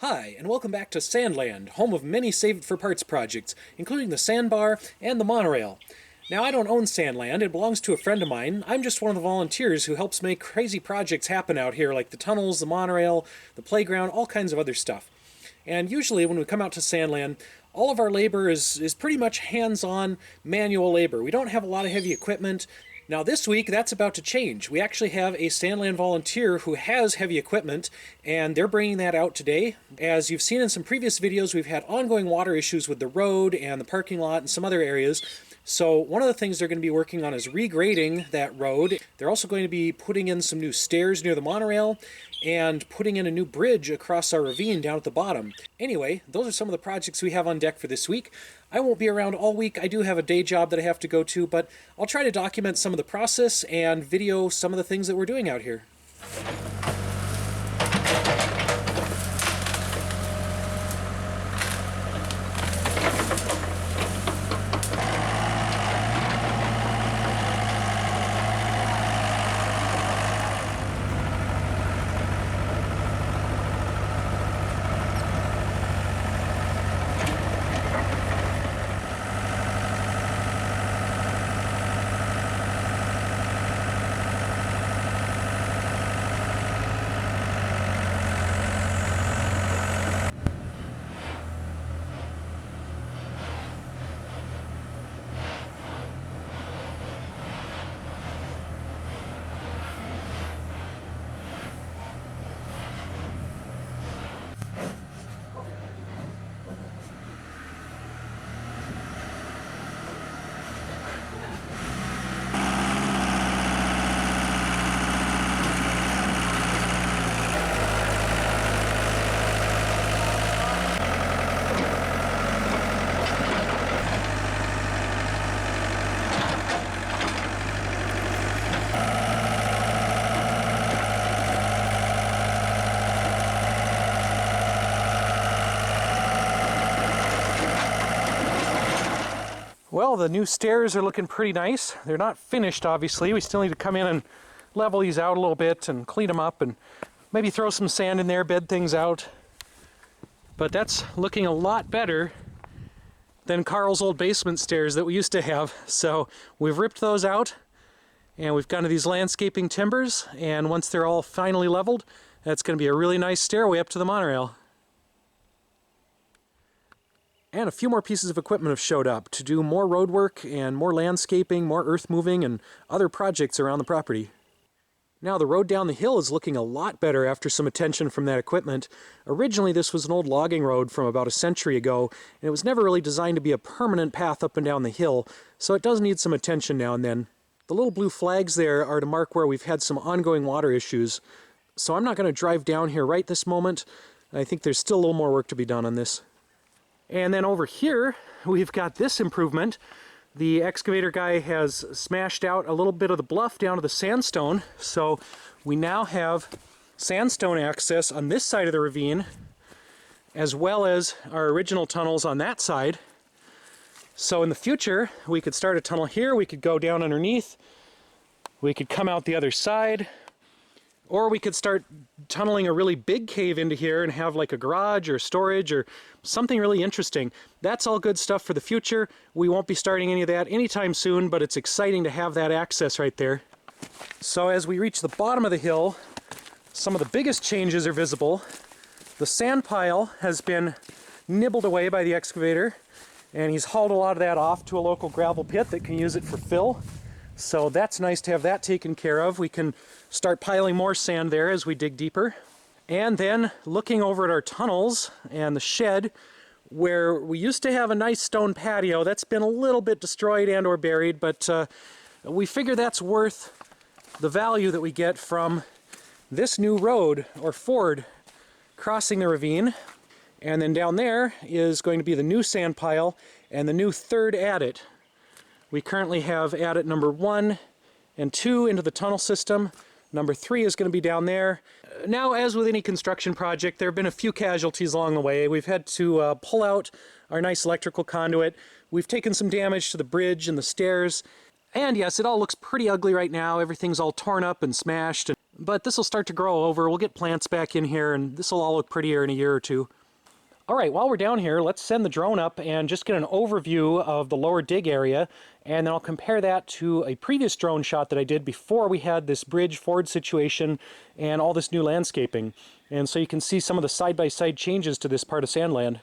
Hi, and welcome back to Sandland, home of many Save It for Parts projects, including the sandbar and the monorail. Now, I don't own Sandland, it belongs to a friend of mine. I'm just one of the volunteers who helps make crazy projects happen out here, like the tunnels, the monorail, the playground, all kinds of other stuff. And usually when we come out to Sandland, all of our labor is pretty much hands-on manual labor. We don't have a lot of heavy equipment. Now this week, that's about to change. We actually have a Sandland volunteer who has heavy equipment, and they're bringing that out today. As you've seen in some previous videos, we've had ongoing water issues with the road and the parking lot and some other areas. So one of the things they're going to be working on is regrading that road. They're also going to be putting in some new stairs near the monorail and putting in a new bridge across our ravine down at the bottom. Anyway, those are some of the projects we have on deck for this week. I won't be around all week. I do have a day job that I have to go to, but I'll try to document some of the process and video some of the things that we're doing out here. Well, the new stairs are looking pretty nice. They're not finished, obviously. We still need to come in and level these out a little bit and clean them up and maybe throw some sand in there, bed things out. But that's looking a lot better than Carl's old basement stairs that we used to have. So we've ripped those out and we've gone to these landscaping timbers, and once they're all finally leveled, that's going to be a really nice stairway up to the monorail. And a few more pieces of equipment have showed up to do more road work and more landscaping, more earth moving, and other projects around the property. Now the road down the hill is looking a lot better after some attention from that equipment. Originally this was an old logging road from about a century ago, and it was never really designed to be a permanent path up and down the hill, so it does need some attention now and then. The little blue flags there are to mark where we've had some ongoing water issues, so I'm not going to drive down here right this moment. I think there's still a little more work to be done on this. And then over here, we've got this improvement. The excavator guy has smashed out a little bit of the bluff down to the sandstone, so we now have sandstone access on this side of the ravine, as well as our original tunnels on that side. So in the future, we could start a tunnel here, we could go down underneath, we could come out the other side, or we could start tunneling a really big cave into here and have like a garage or storage or something really interesting. That's all good stuff for the future. We won't be starting any of that anytime soon, but it's exciting to have that access right there. So as we reach the bottom of the hill, some of the biggest changes are visible. The sand pile has been nibbled away by the excavator, and he's hauled a lot of that off to a local gravel pit that can use it for fill. So that's nice to have that taken care of. We can start piling more sand there as we dig deeper. And then looking over at our tunnels and the shed, where we used to have a nice stone patio that's been a little bit destroyed and or buried, but we figure that's worth the value that we get from this new road or ford crossing the ravine. And then down there is going to be the new sand pile and the new third adit. We currently have adit number 1 and 2 into the tunnel system. Number 3 is going to be down there. Now, as with any construction project, there have been a few casualties along the way. We've had to pull out our nice electrical conduit. We've taken some damage to the bridge and the stairs. And yes, it all looks pretty ugly right now. Everything's all torn up and smashed. but this will start to grow over. We'll get plants back in here, and this will all look prettier in a year or two. All right, while we're down here, let's send the drone up and just get an overview of the lower dig area, and then I'll compare that to a previous drone shot that I did before we had this bridge ford situation and all this new landscaping. And so you can see some of the side-by-side changes to this part of Sandland.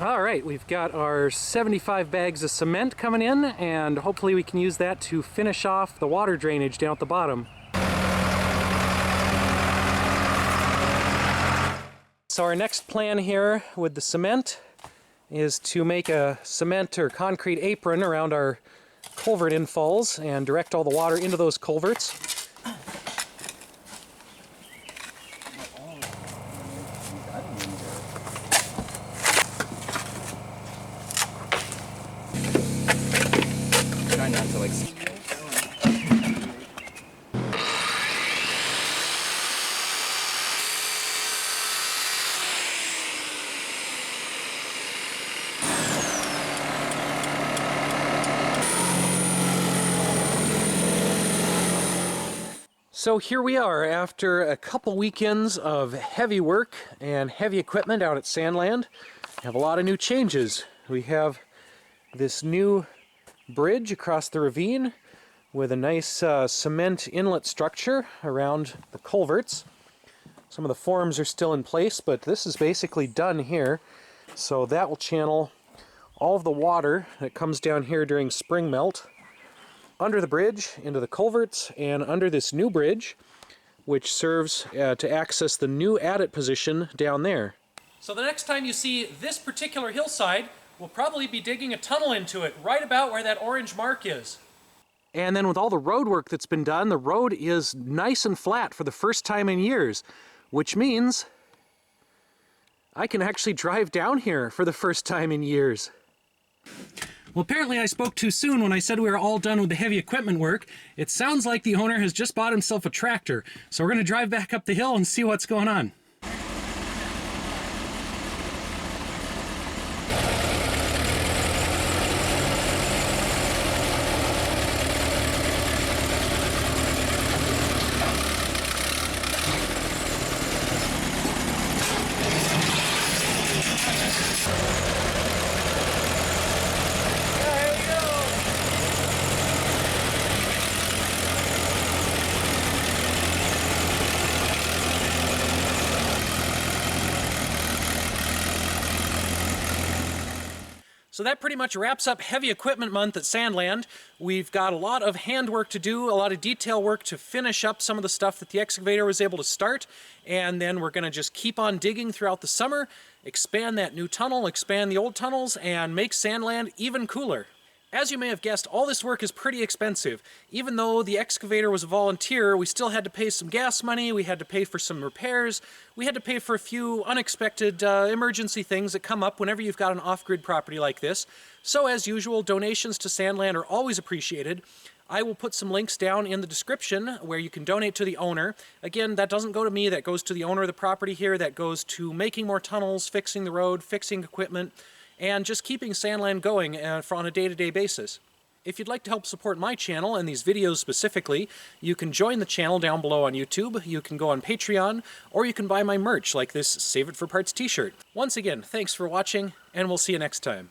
All right, we've got our 75 bags of cement coming in, and hopefully we can use that to finish off the water drainage down at the bottom. So our next plan here with the cement is to make a cement or concrete apron around our culvert infalls and direct all the water into those culverts. Try not to like. So here we are after a couple weekends of heavy work and heavy equipment out at Sandland. We have a lot of new changes. We have this new bridge across the ravine with a nice cement inlet structure around the culverts. Some of the forms are still in place, but this is basically done here. So that will channel all of the water that comes down here during spring melt under the bridge, into the culverts, and under this new bridge, which serves to access the new adit position down there. So the next time you see this particular hillside, we'll probably be digging a tunnel into it, right about where that orange mark is. And then with all the road work that's been done, the road is nice and flat for the first time in years, which means I can actually drive down here for the first time in years. Well, apparently I spoke too soon when I said we were all done with the heavy equipment work. It sounds like the owner has just bought himself a tractor, so we're going to drive back up the hill and see what's going on. So that pretty much wraps up Heavy Equipment Month at Sandland. We've got a lot of handwork to do, a lot of detail work to finish up some of the stuff that the excavator was able to start, and then we're going to just keep on digging throughout the summer, expand that new tunnel, expand the old tunnels, and make Sandland even cooler. As you may have guessed, all this work is pretty expensive. Even though the excavator was a volunteer, we still had to pay some gas money, we had to pay for some repairs, we had to pay for a few unexpected emergency things that come up whenever you've got an off-grid property like this. So as usual, donations to Sandland are always appreciated. I will put some links down in the description where you can donate to the owner. Again, that doesn't go to me, that goes to the owner of the property here, that goes to making more tunnels, fixing the road, fixing equipment, and just keeping Sandland going on a day-to-day basis. If you'd like to help support my channel and these videos specifically, you can join the channel down below on YouTube, you can go on Patreon, or you can buy my merch like this Save It for Parts t-shirt. Once again, thanks for watching, and we'll see you next time.